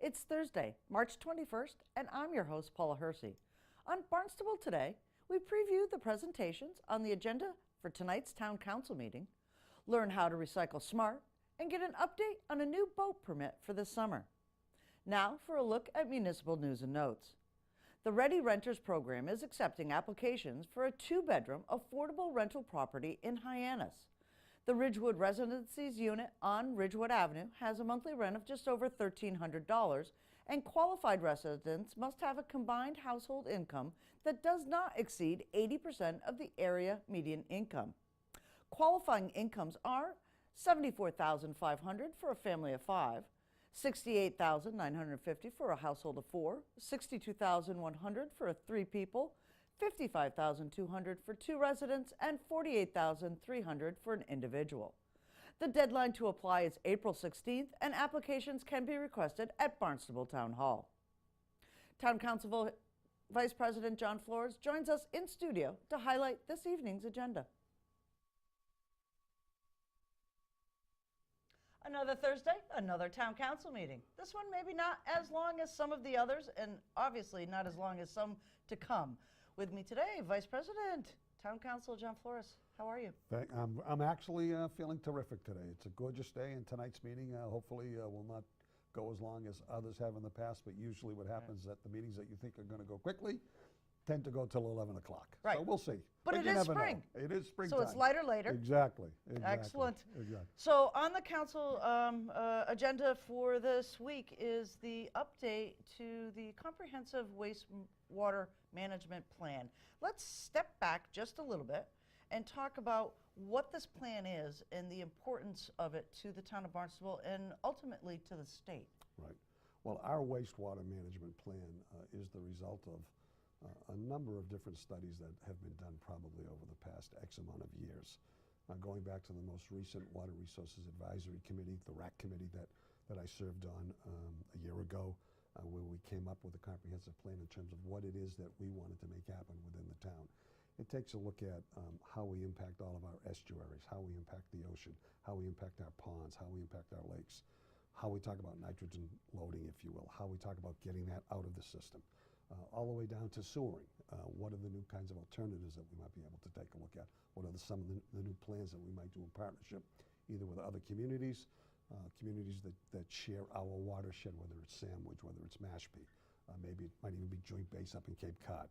It's Thursday, March 21st, and I'm your host, Paula Hersey. On Barnstable Today, we preview the presentations on the agenda for tonight's Town Council meeting, learn how to recycle smart, and get an update on a new boat permit for this summer. Now for a look at municipal news and notes. The Ready Renters program is accepting applications for a two-bedroom affordable rental property in Hyannis. The Ridgewood Residencies unit on Ridgewood Avenue has a monthly rent of just over $1,300, and qualified residents must have a combined household income that does not exceed 80% of the area median income. Qualifying incomes are $74,500 for a family of 5, $68,950 for a household of 4, $62,100 for 3 people, $55,200 for 2 residents, and $48,300 for an individual. The deadline to apply is April 16th, and applications can be requested at Barnstable Town Hall. Town Council Vice President John Flores joins us in studio to highlight this evening's agenda. Another Thursday, another Town Council meeting. This one maybe not as long as some of the others, and obviously not as long as some to come. With me today, Vice President, Town Council John Flores. How are you? I'm actually feeling terrific today. It's a gorgeous day, and tonight's meeting hopefully will not go as long as others have in the past, but usually what happens is that the meetings that you think are going to go quickly tend to go till 11 o'clock. Right. So we'll see. But it is spring. It is springtime. So it's lighter later. Exactly. Excellent. Exactly. So on the council agenda for this week is the update to the comprehensive wastewater management plan. Let's step back just a little bit and talk about what this plan is and the importance of it to the town of Barnstable and ultimately to the state. Right. Well, our wastewater management plan is the result of a number of different studies that have been done probably over the past X amount of years. Going back to the most recent Water Resources Advisory Committee, the RAC committee that I served on a year ago, where we came up with a comprehensive plan in terms of what it is that we wanted to make happen within the town. It takes a look at how we impact all of our estuaries, how we impact the ocean, how we impact our ponds, how we impact our lakes, how we talk about nitrogen loading, if you will, how we talk about getting that out of the system. All the way down to sewering. What are the new kinds of alternatives that we might be able to take a look at? What are some of the new plans that we might do in partnership, either with other communities, communities that share our watershed, whether it's Sandwich, whether it's Mashpee. Maybe it might even be joint base up in Cape Cod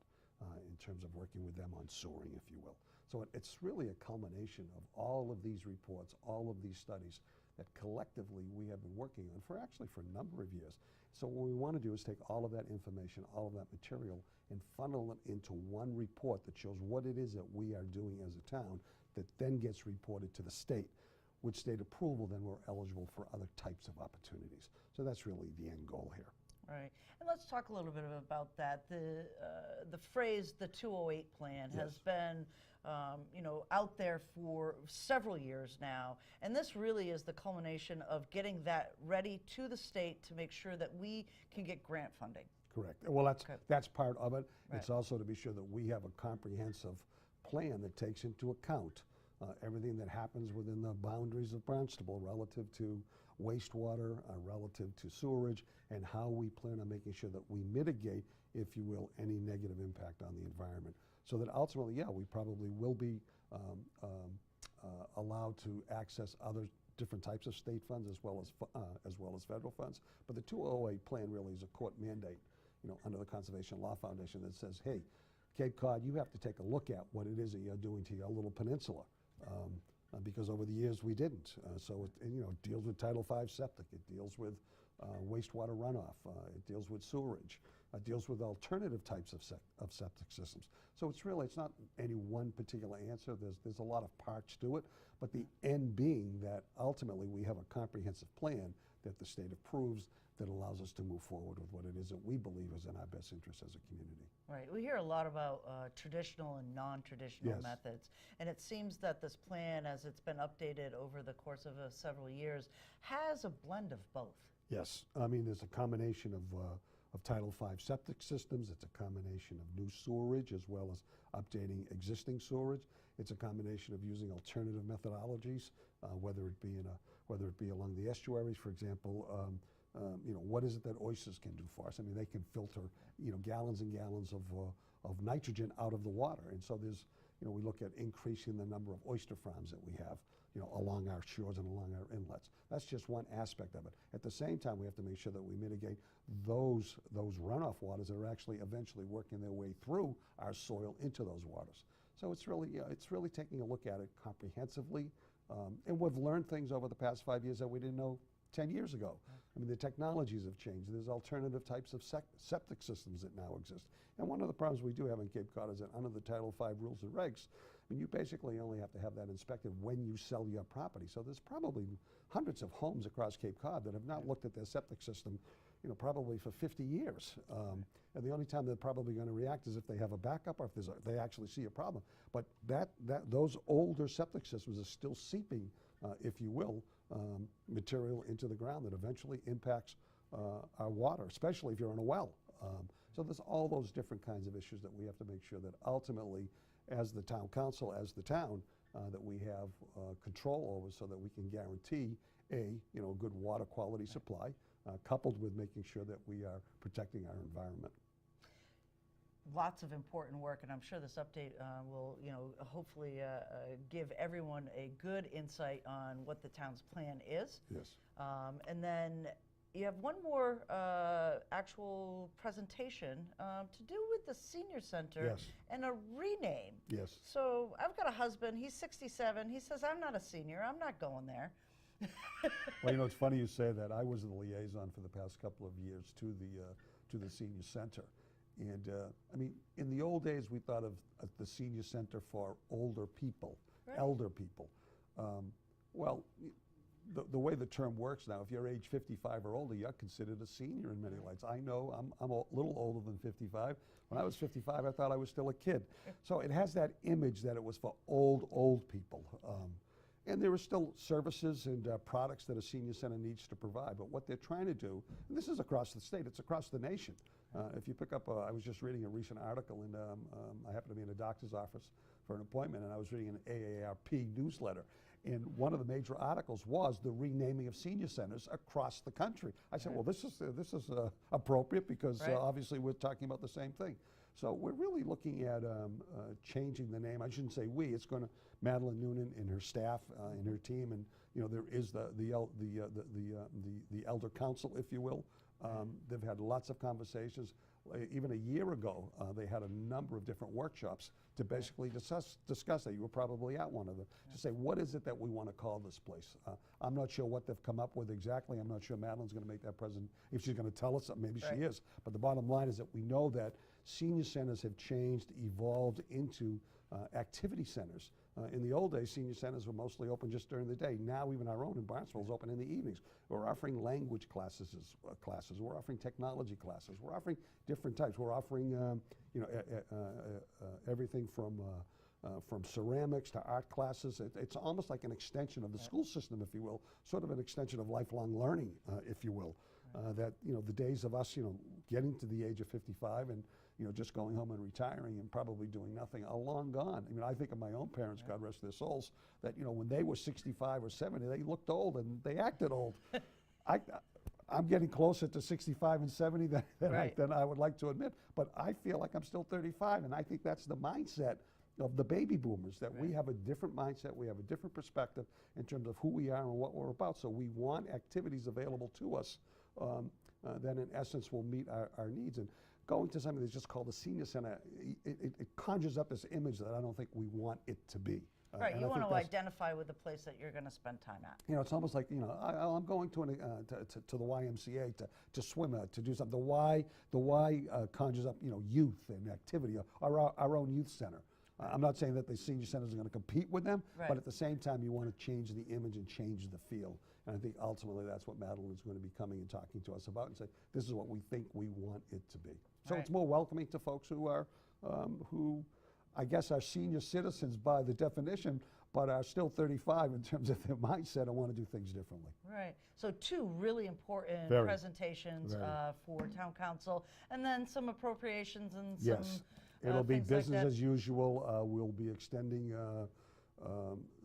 in terms of working with them on sewering, if you will. So it's really a culmination of all of these reports, all of these studies that collectively we have been working on for a number of years. So what we want to do is take all of that information, all of that material, and funnel it into one report that shows what it is that we are doing as a town that then gets reported to the state. With state approval, then we're eligible for other types of opportunities. So that's really the end goal here. Right, and let's talk a little bit about that. The phrase, the 208 plan, Yes. has been out there for several years now, and this really is the culmination of getting that ready to the state to make sure that we can get grant funding. Correct. Well, that's part of it. Right. It's also to be sure that we have a comprehensive plan that takes into account everything that happens within the boundaries of Barnstable relative to wastewater, relative to sewerage, and how we plan on making sure that we mitigate, if you will, any negative impact on the environment. So that ultimately, yeah, we probably will be allowed to access other different types of state funds as well as federal funds. But the 208 plan really is a court mandate, under the Conservation Law Foundation that says, hey, Cape Cod, you have to take a look at what it is that you're doing to your little peninsula. Because over the years we didn't. So it deals with Title V septic, it deals with wastewater runoff, it deals with sewerage, it deals with alternative types of septic systems. So it's not any one particular answer. There's a lot of parts to it, but the end being that ultimately we have a comprehensive plan that the state approves that allows us to move forward with what it is that we believe is in our best interest as a community. Right. We hear a lot about traditional and non-traditional Yes. methods, and it seems that this plan, as it's been updated over the course of several years, has a blend of both. Yes. I mean, there's a combination of Title V septic systems. It's a combination of new sewerage as well as updating existing sewerage. It's a combination of using alternative methodologies, whether it be along the estuaries, for example. what is it that oysters can do for us? I mean, they can filter, gallons and gallons of nitrogen out of the water. And so there's, we look at increasing the number of oyster farms that we have, along our shores and along our inlets. That's just one aspect of it. At the same time, we have to make sure that we mitigate those runoff waters that are actually eventually working their way through our soil into those waters. So it's really taking a look at it comprehensively. And we've learned things over the past 5 years that we didn't know 10 years ago. I mean, the technologies have changed. There's alternative types of septic systems that now exist. And one of the problems we do have in Cape Cod is that under the Title V rules and regs, I mean, you basically only have to have that inspected when you sell your property. So there's probably hundreds of homes across Cape Cod that have not looked at their septic system, probably for 50 years. And the only time they're probably going to react is if they have a backup or if they actually see a problem. But those older septic systems are still seeping, if you will, material into the ground that eventually impacts our water, especially if you're in a well. So there's all those different kinds of issues that we have to make sure that ultimately, as the town council, as the town, that we have control over, so that we can guarantee a good water quality supply, coupled with making sure that we are protecting our environment. Lots of important work, and I'm sure this update will, hopefully give everyone a good insight on what the town's plan is. Yes. And then you have one more actual presentation to do with the senior center. Yes. And a rename. Yes. So I've got a husband, he's 67, he says, I'm not a senior, I'm not going there. Well, it's funny you say that. I was the liaison for the past couple of years to the senior center. And I mean, in the old days, we thought of the senior center for older people, right. Elder people. Well, the way the term works now, if you're age 55 or older, you're considered a senior in many lights. I know I'm a little older than 55. When I was 55, I thought I was still a kid. So it has that image that it was for old people. And there are still services and products that a senior center needs to provide. But what they're trying to do, and this is across the state, it's across the nation. If you pick up, I was just reading a recent article, and I happen to be in a doctor's office for an appointment, and I was reading an AARP newsletter. And one of the major articles was the renaming of senior centers across the country. I said, well, this is appropriate because right. Obviously we're talking about the same thing. So we're really looking at changing the name. I shouldn't say we. It's going to Madeline Noonan and her staff and her team, and there is the elder council, if you will. They've had lots of conversations. Even a year ago, they had a number of different workshops to basically discuss that. You were probably at one of them. To say, what is it that we want to call this place? I'm not sure what they've come up with exactly. I'm not sure Madeline's going to make that present. If she's going to tell us, maybe right. She is. But the bottom line is that we know that senior centers have changed, evolved into activity centers. In the old days, senior centers were mostly open just during the day. Now even our own in Barnstable is open in the evenings. We're offering language classes. We're offering technology classes. We're offering different types. We're offering everything from ceramics to art classes. It's almost like an extension of the school system, if you will, sort of an extension of lifelong learning, if you will. That the days of us getting to the age of 55 and just going home and retiring and probably doing nothing are long gone. I mean, I think of my own parents, God rest their souls, that when they were 65 or 70, they looked old and they acted old. I'm getting closer to 65 and 70 than I would like to admit, but I feel like I'm still 35, and I think that's the mindset of the baby boomers, that we have a different mindset, we have a different perspective in terms of who we are and what we're about. So we want activities available to us that in essence will meet our needs. And going to something that's just called a senior center, it conjures up this image that I don't think we want it to be. Right, you want to identify with the place that you're going to spend time at. It's almost like, I'm going to the YMCA to swim, to do something. The Y conjures up, youth and activity, or our own youth center. I'm not saying that the senior centers are going to compete with them, but at the same time, you want to change the image and change the feel. And I think ultimately that's what Madeline is going to be coming and talking to us about and say, this is what we think we want it to be. So it's more welcoming to folks who are, who I guess are senior citizens by the definition, but are still 35 in terms of their mindset and want to do things differently. Right. So two really important presentations for town council, and then some appropriations and some It'll be business as usual. We'll be extending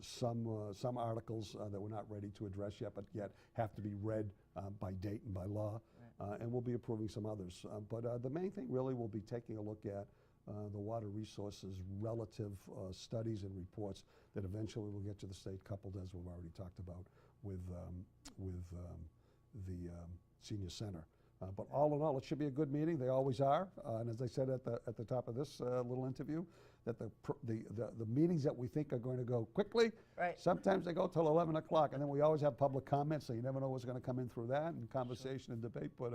some articles that we're not ready to address yet, but yet have to be read by date and by law, and we'll be approving some others. But the main thing really will be taking a look at the water resources relative studies and reports that eventually will get to the state, coupled, as we've already talked about, with the senior center. But all in all, it should be a good meeting. They always are. And as I said at the top of this little interview, that the meetings that we think are going to go quickly, sometimes they go till 11 o'clock, and then we always have public comments, so you never know what's going to come in through that, and conversation and debate. But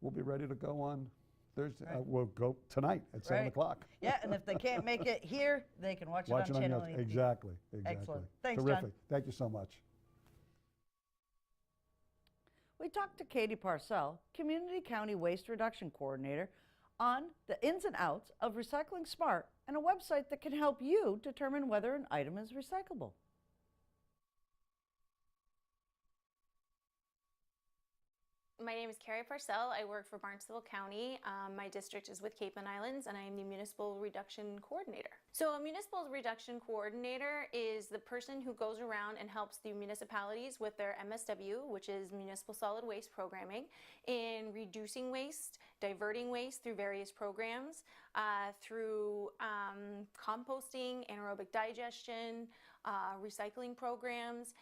we'll be ready to go on Thursday. We'll go tonight at 7 o'clock. Yeah, and if they can't make it here, they can watch it on Channel 18. Exactly. Excellent. Thanks, Terrific. John. Thank you so much. We talked to Katie Parcell, Community County Waste Reduction Coordinator, on the ins and outs of Recycling Smart and a website that can help you determine whether an item is recyclable. My name is Carrie Parcell. I work for Barnstable County. My district is with Cape and Islands, and I am the Municipal Reduction Coordinator. So a Municipal Reduction Coordinator is the person who goes around and helps the municipalities with their MSW, which is Municipal Solid Waste Programming, in reducing waste, diverting waste through various programs, through composting, anaerobic digestion, recycling programs,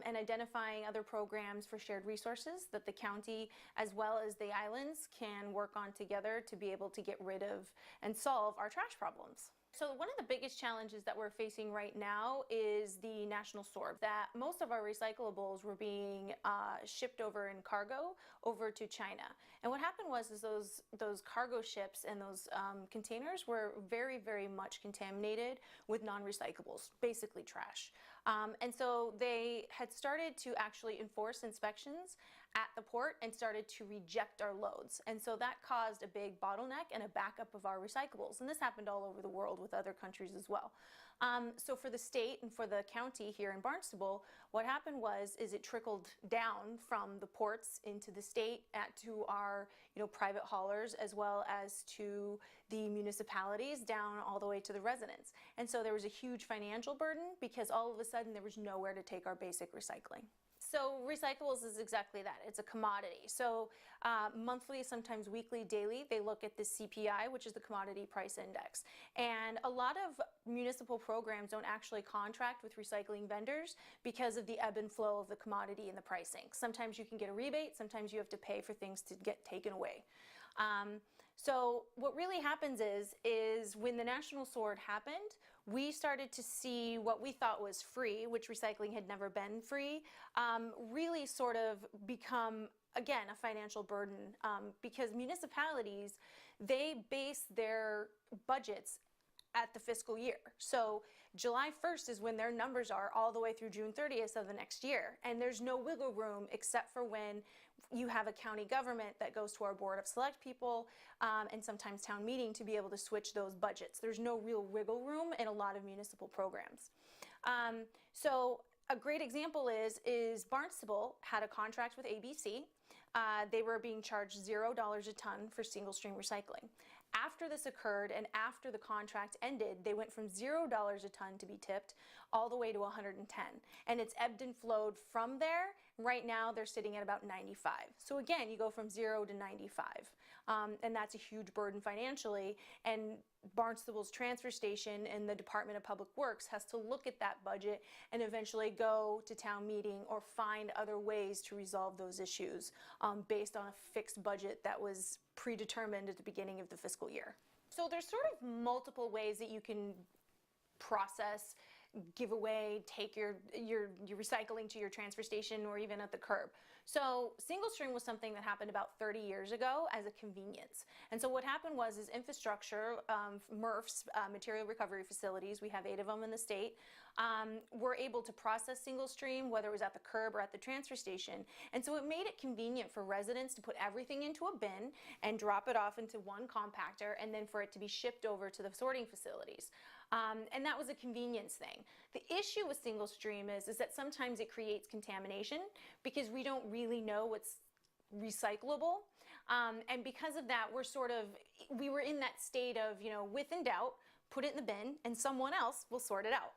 and identifying other programs for shared resources that the county as well as the islands can work on together to be able to get rid of and solve our trash problems. So one of the biggest challenges that we're facing right now is the national sort. That most of our recyclables were being shipped over in cargo over to China. And what happened was those cargo ships and those containers were very, very much contaminated with non-recyclables, basically trash. And so they had started to actually enforce inspections at the port and started to reject our loads. And so that caused a big bottleneck and a backup of our recyclables. And this happened all over the world with other countries as well. So for the state and for the county here in Barnstable, what happened is it trickled down from the ports into the state to our private haulers, as well as to the municipalities, down all the way to the residents. And so there was a huge financial burden because all of a sudden there was nowhere to take our basic recycling. So recyclables is exactly that. It's a commodity. So monthly, sometimes weekly, daily, they look at the CPI, which is the Commodity Price Index. And a lot of municipal programs don't actually contract with recycling vendors because of the ebb and flow of the commodity and the pricing. Sometimes you can get a rebate, sometimes you have to pay for things to get taken away. So what really happens is when the national sort happened, we started to see what we thought was free, which recycling had never been free, really sort of become, again, a financial burden because municipalities, they base their budgets at the fiscal year. So July 1st is when their numbers are all the way through June 30th of the next year. And there's no wiggle room except for when you have a county government that goes to our board of select people and sometimes town meeting to be able to switch those budgets. There's no real wiggle room in a lot of municipal programs. So a great example is Barnstable had a contract with ABC. They were being charged $0 a ton for single stream recycling. After this occurred and after the contract ended, they went from $0 a ton to be tipped all the way to 110. And it's ebbed and flowed from there. Right now, they're sitting at about 95. So again, you go from 0 to 95. And that's a huge burden financially. And Barnstable's transfer station and the Department of Public Works has to look at that budget and eventually go to town meeting or find other ways to resolve those issues based on a fixed budget that was predetermined at the beginning of the fiscal year. So there's sort of multiple ways that you can process, give away, take your recycling to your transfer station or even at the curb. So single stream was something that happened about 30 years ago as a convenience. And so what happened was infrastructure, MRFs, material recovery facilities, we have 8 of them in the state, were able to process single stream, whether it was at the curb or at the transfer station. And so it made it convenient for residents to put everything into a bin and drop it off into one compactor and then for it to be shipped over to the sorting facilities. And that was a convenience thing. The issue with single stream is that sometimes it creates contamination because we don't really know what's recyclable. And because of that, we were in that state of, with in doubt, put it in the bin and someone else will sort it out.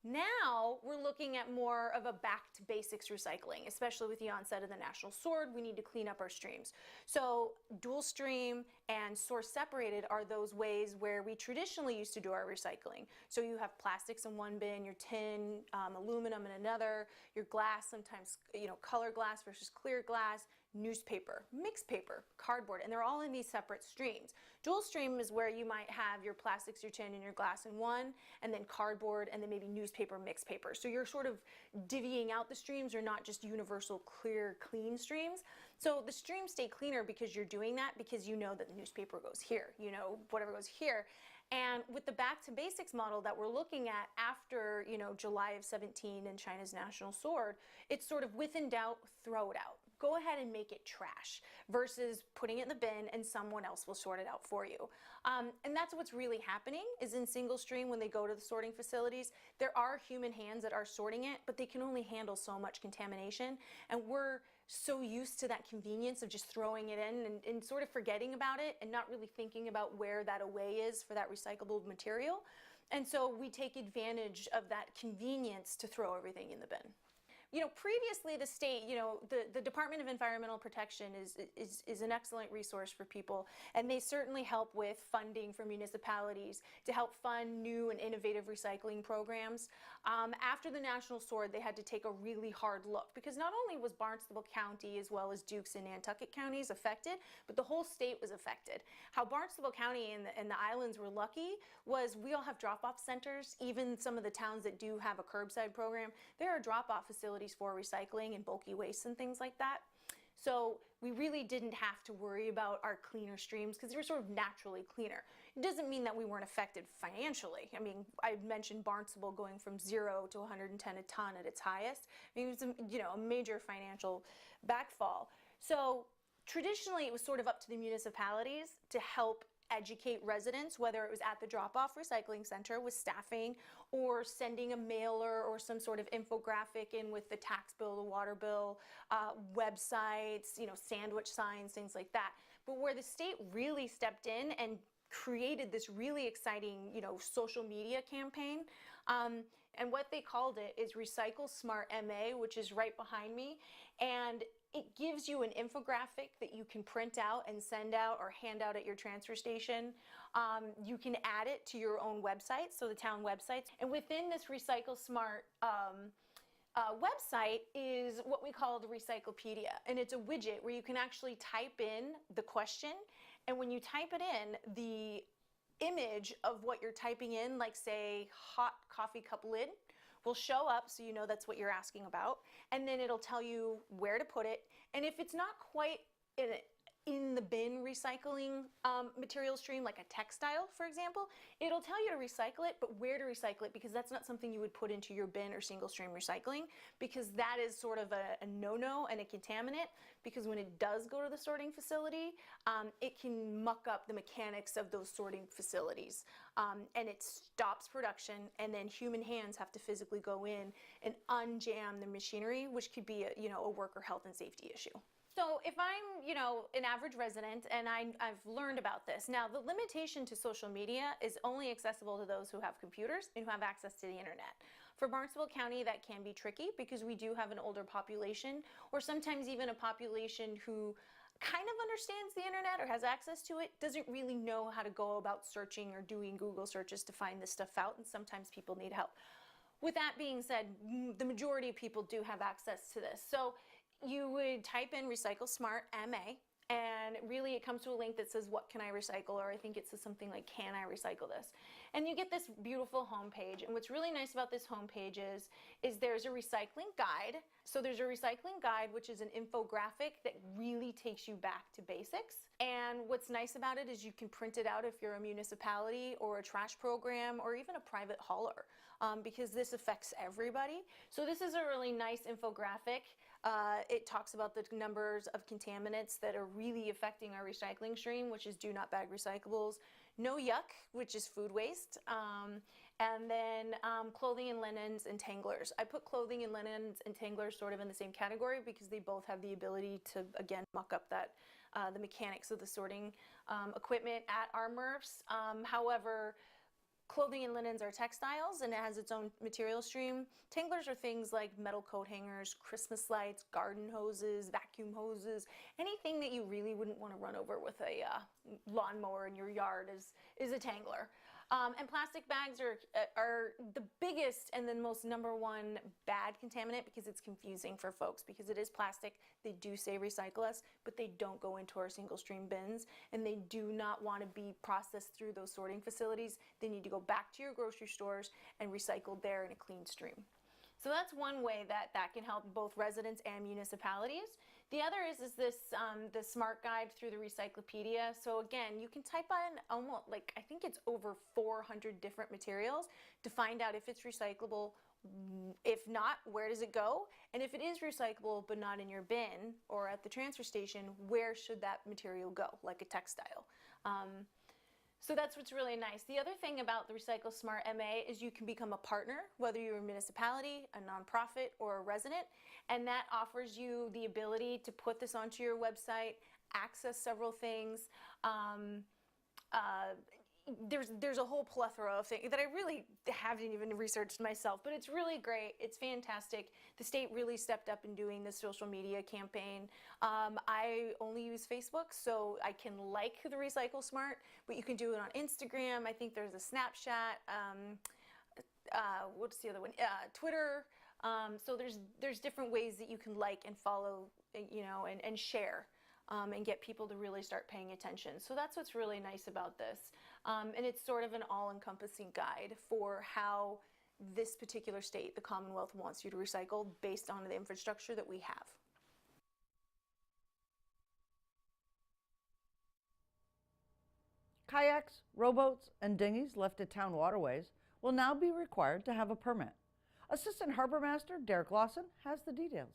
Now we're looking at more of a back to basics recycling, especially with the onset of the National Sword. We need to clean up our streams. So dual stream and source separated are those ways where we traditionally used to do our recycling. So you have plastics in one bin, your tin, aluminum in another, your glass, sometimes color glass versus clear glass, newspaper, mixed paper, cardboard, and they're all in these separate streams. Dual stream is where you might have your plastics, your tin, and your glass in one, and then cardboard, and then maybe newspaper, mixed paper. So you're sort of divvying out the streams, or not just universal, clear, clean streams. So the streams stay cleaner because you're doing that, because you know that the newspaper goes here, whatever goes here. And with the back to basics model that we're looking at after, July of 17 and China's National Sword, it's sort of when in doubt, throw it out. Go ahead and make it trash versus putting it in the bin and someone else will sort it out for you. And that's what's really happening is in single stream when they go to the sorting facilities, there are human hands that are sorting it, but they can only handle so much contamination. And we're so used to that convenience of just throwing it in and sort of forgetting about it and not really thinking about where that away is for that recyclable material. And so we take advantage of that convenience to throw everything in the bin. Previously the state, the Department of Environmental Protection is an excellent resource for people, and they certainly help with funding for municipalities to help fund new and innovative recycling programs. After the National Sword, they had to take a really hard look because not only was Barnstable County as well as Dukes and Nantucket counties affected, but the whole state was affected. How Barnstable County and the islands were lucky was we all have drop-off centers. Even some of the towns that do have a curbside program, there are drop-off facilities for recycling and bulky waste and things like that. So we really didn't have to worry about our cleaner streams because they were sort of naturally cleaner. It doesn't mean that we weren't affected financially. I mean, I mentioned Barnstable going from 0 to 110 a ton at its highest. I mean, it was a major financial backfall. So traditionally, it was sort of up to the municipalities to help educate residents, whether it was at the drop-off recycling center with staffing or sending a mailer or some sort of infographic in with the tax bill, the water bill, websites, sandwich signs, things like that. But where the state really stepped in and created this really exciting, social media campaign, and what they called it is Recycle Smart MA, which is right behind me. And it gives you an infographic that you can print out and send out or hand out at your transfer station. You can add it to your own website, so the town websites. And within this Recycle Smart website is what we call the Recyclopedia. And it's a widget where you can actually type in the question. And when you type it in, the image of what you're typing in, like say hot coffee cup lid, will show up so you know that's what you're asking about, and then it'll tell you where to put it. And if it's not quite in the bin recycling material stream, like a textile, for example, it'll tell you to recycle it, but where to recycle it, because that's not something you would put into your bin or single stream recycling, because that is sort of a no-no and a contaminant, because when it does go to the sorting facility, it can muck up the mechanics of those sorting facilities, and it stops production, and then human hands have to physically go in and unjam the machinery, which could be a worker health and safety issue. So if I'm, an average resident and I've learned about this, now the limitation to social media is only accessible to those who have computers and who have access to the internet. For Barnstable County, that can be tricky because we do have an older population, or sometimes even a population who kind of understands the internet or has access to it, doesn't really know how to go about searching or doing Google searches to find this stuff out, and sometimes people need help. With that being said, the majority of people do have access to this. So you would type in Recycle Smart MA, and really it comes to a link that says, what can I recycle? Or I think it says something like, can I recycle this? And you get this beautiful homepage. And what's really nice about this homepage is there's a recycling guide. So there's a recycling guide, which is an infographic that really takes you back to basics. And what's nice about it is you can print it out if you're a municipality or a trash program or even a private hauler, because this affects everybody. So this is a really nice infographic. It talks about the numbers of contaminants that are really affecting our recycling stream, which is do not bag recyclables, no yuck, which is food waste, and then clothing and linens and tanglers. I put clothing and linens and tanglers sort of in the same category because they both have the ability to, again, muck up that the mechanics of the sorting equipment at our MRFs. However, Clothing and linens are textiles, and it has its own material stream. Tanglers are things like metal coat hangers, Christmas lights, garden hoses, vacuum hoses, anything that you really wouldn't want to run over with a lawnmower in your yard is a tangler. And plastic bags are the biggest and the most #1 bad contaminant, because it's confusing for folks, because it is plastic. They do say recycle us, but they don't go into our single stream bins, and they do not want to be processed through those sorting facilities. They need to go back to your grocery stores and recycled there in a clean stream. So that's one way that can help both residents and municipalities. The other is this the smart guide through the Recyclopedia. So again, you can type in almost, like, I think it's over 400 different materials to find out if it's recyclable. If not, where does it go? And if it is recyclable but not in your bin or at the transfer station, where should that material go, like a textile? So that's what's really nice. The other thing about the Recycle Smart MA is you can become a partner, whether you're a municipality, a nonprofit, or a resident, and that offers you the ability to put this onto your website, access several things. There's a whole plethora of things that I really haven't even researched myself, but it's really great. It's fantastic. The state really stepped up in doing this social media campaign. I only use Facebook, so I can like the Recycle Smart, but you can do it on Instagram. I think there's a Snapchat. What's the other one? Twitter. So there's different ways that you can like and follow, and share. And get people to really start paying attention. So that's what's really nice about this. And it's sort of an all-encompassing guide for how this particular state, the Commonwealth, wants you to recycle based on the infrastructure that we have. Kayaks, rowboats, and dinghies left at town waterways will now be required to have a permit. Assistant Harbor Master Derek Lawson has the details.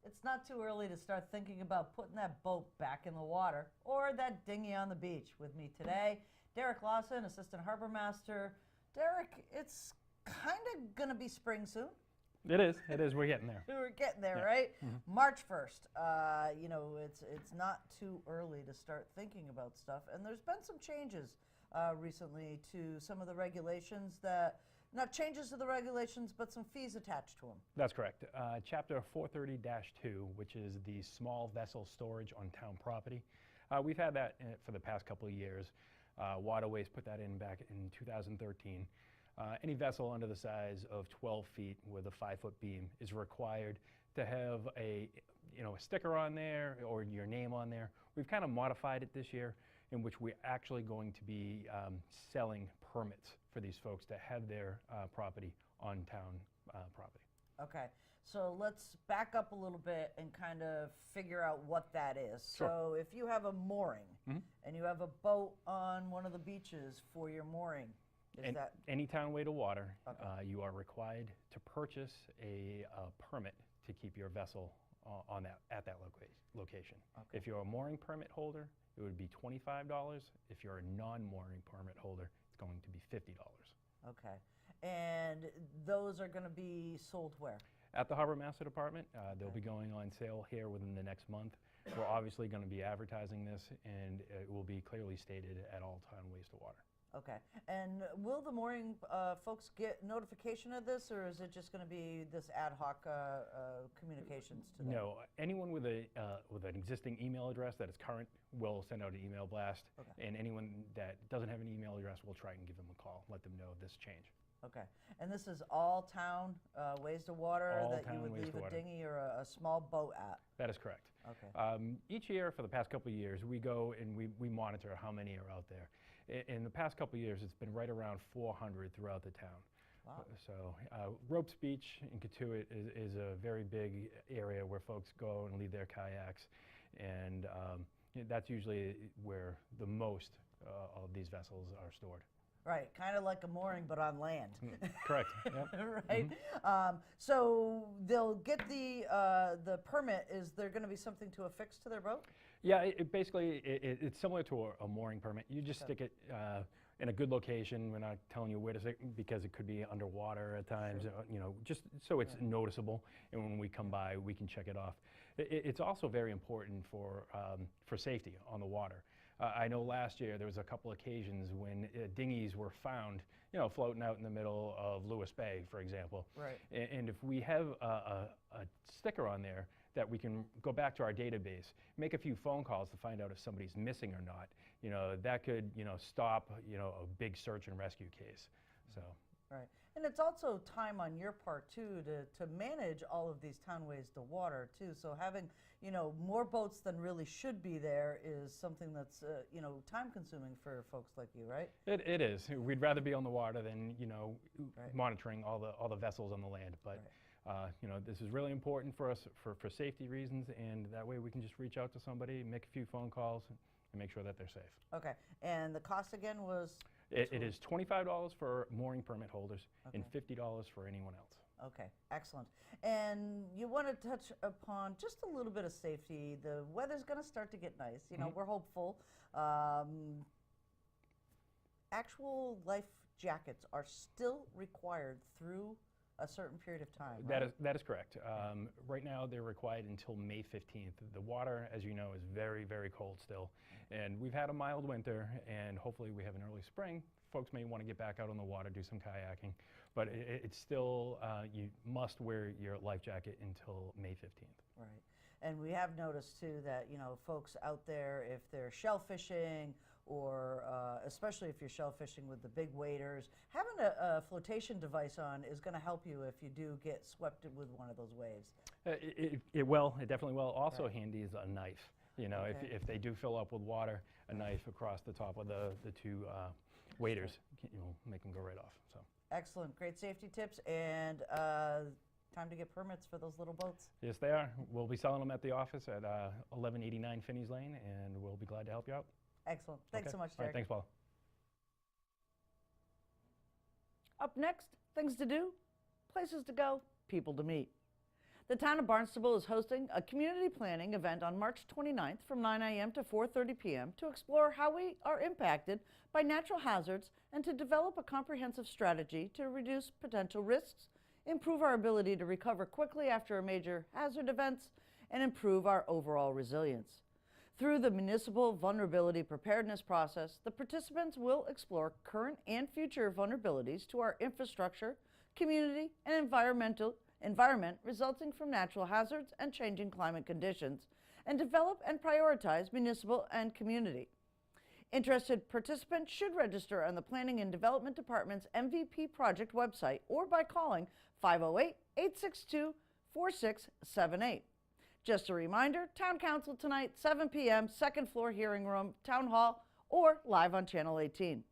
It's not too early to start thinking about putting that boat back in the water or that dinghy on the beach. With me today, Derek Lawson, Assistant Harbor Master. Derek, it's kind of going to be spring soon. It is. We're getting there. We're getting there, Yeah. right? Mm-hmm. March 1st. It's not too early to start thinking about stuff. And there's been some changes recently to some of the regulations that, not changes to the regulations, but some fees attached to them. That's correct. Chapter 430-2, which is the small vessel storage on town property. We've had that for the past couple of years. Waterways put that in back in 2013. Any vessel under the size of 12 feet with a 5-foot beam is required to have a sticker on there or your name on there. We've kind of modified it this year, in which we're actually going to be selling permits for these folks to have their property on town property. Okay, so let's back up a little bit and kind of figure out what that is. Sure. So if you have a mooring and you have a boat on one of the beaches for your mooring, any town way to water, Okay. you are required to purchase a permit to keep your vessel at that location. Okay. If you're a mooring permit holder, it would be $25. If you're a non-mooring permit holder, it's going to be $50. Okay, and those are going to be sold where? At the Harbor Master Department, they'll be going on sale here within the next month. We're obviously going to be advertising this, and it will be clearly stated at all town ways to water. Okay, and will the mooring folks get notification of this, or is it just going to be this ad hoc communications to them? No, anyone with an existing email address that is current will send out an email blast, Okay. and anyone that doesn't have an email address will try and give them a call, let them know this change. Okay, and this is all town ways to water All that you town would ways leave to a water. dinghy or a small boat at? That is correct. Okay. Each year for the past couple of years, we go and we monitor how many are out there. In the past couple of years, it's been right around 400 throughout the town. Wow. So Ropes Beach in Katuitt is a very big area where folks go and leave their kayaks, and that's usually where the most of these vessels are stored. Right, kind of like a mooring, but on land. Correct. Yep. Right. So they'll get the permit. Is there going to be something to affix to their boat? Yeah, basically it's similar to a mooring permit. You just stick it in a good location. We're not telling you where to stick because it could be underwater at times. Sure. Just so it's noticeable, and when we come by, we can check it off. It's also very important for safety on the water. I know last year there was a couple occasions when dinghies were found, floating out in the middle of Lewis Bay, for example. Right. And if we have a sticker on there that we can go back to our database, make a few phone calls to find out if somebody's missing or not, that could, stop, a big search and rescue case. So. Right. And it's also time on your part, too, to manage all of these townways to water, too. So having, more boats than really should be there is something that's, time consuming for folks like you, right? It is. We'd rather be on the water than, Right. monitoring all the vessels on the land. But, this is really important for us for safety reasons, and that way we can just reach out to somebody, make a few phone calls, and make sure that they're safe. Okay. And the cost again was? It is $25 for mooring permit holders and Okay. $50 for anyone else. Okay, excellent. And you want to touch upon just a little bit of safety. The weather's going to start to get nice. We're hopeful. Actual life jackets are still required through a certain period of time, right? That is correct. Right now, they're required until May 15th. The water, as you know, is very, very cold still. And we've had a mild winter, and hopefully we have an early spring. Folks may want to get back out on the water, do some kayaking. But it's still, you must wear your life jacket until May 15th. Right. And we have noticed, too, that, folks out there, if they're shellfishing or especially if you're shellfishing with the big waders, having a flotation device on is going to help you if you do get swept with one of those waves. It will. It definitely will. Also Right. handy is a knife. Okay. If they do fill up with water, a knife across the top of the two waders, make them go right off. So. Excellent. Great safety tips. And time to get permits for those little boats. Yes, they are. We'll be selling them at the office at 1189 Finney's Lane, and we'll be glad to help you out. Excellent. Thanks Okay. so much, All right, Derek. thanks, Paul. Up next, things to do, places to go, people to meet. The town of Barnstable is hosting a community planning event on March 29th from 9 a.m. to 4:30 p.m. to explore how we are impacted by natural hazards and to develop a comprehensive strategy to reduce potential risks, improve our ability to recover quickly after major hazard events, and improve our overall resilience. Through the municipal vulnerability preparedness process, the participants will explore current and future vulnerabilities to our infrastructure, community, and environment resulting from natural hazards and changing climate conditions, and develop and prioritize municipal and community. Interested participants should register on the Planning and Development Department's MVP project website or by calling 508-862-4678. Just a reminder, Town Council tonight, 7 p.m., second floor hearing room, Town Hall, or live on Channel 18.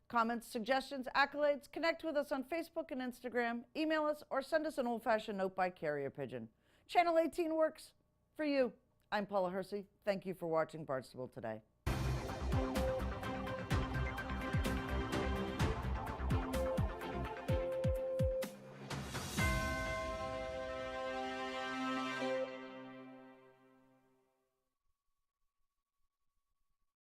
Comments, suggestions, accolades, connect with us on Facebook and Instagram, email us, or send us an old-fashioned note by carrier pigeon. Channel 18 works for you. I'm Paula Hersey. Thank you for watching Barnstable Today.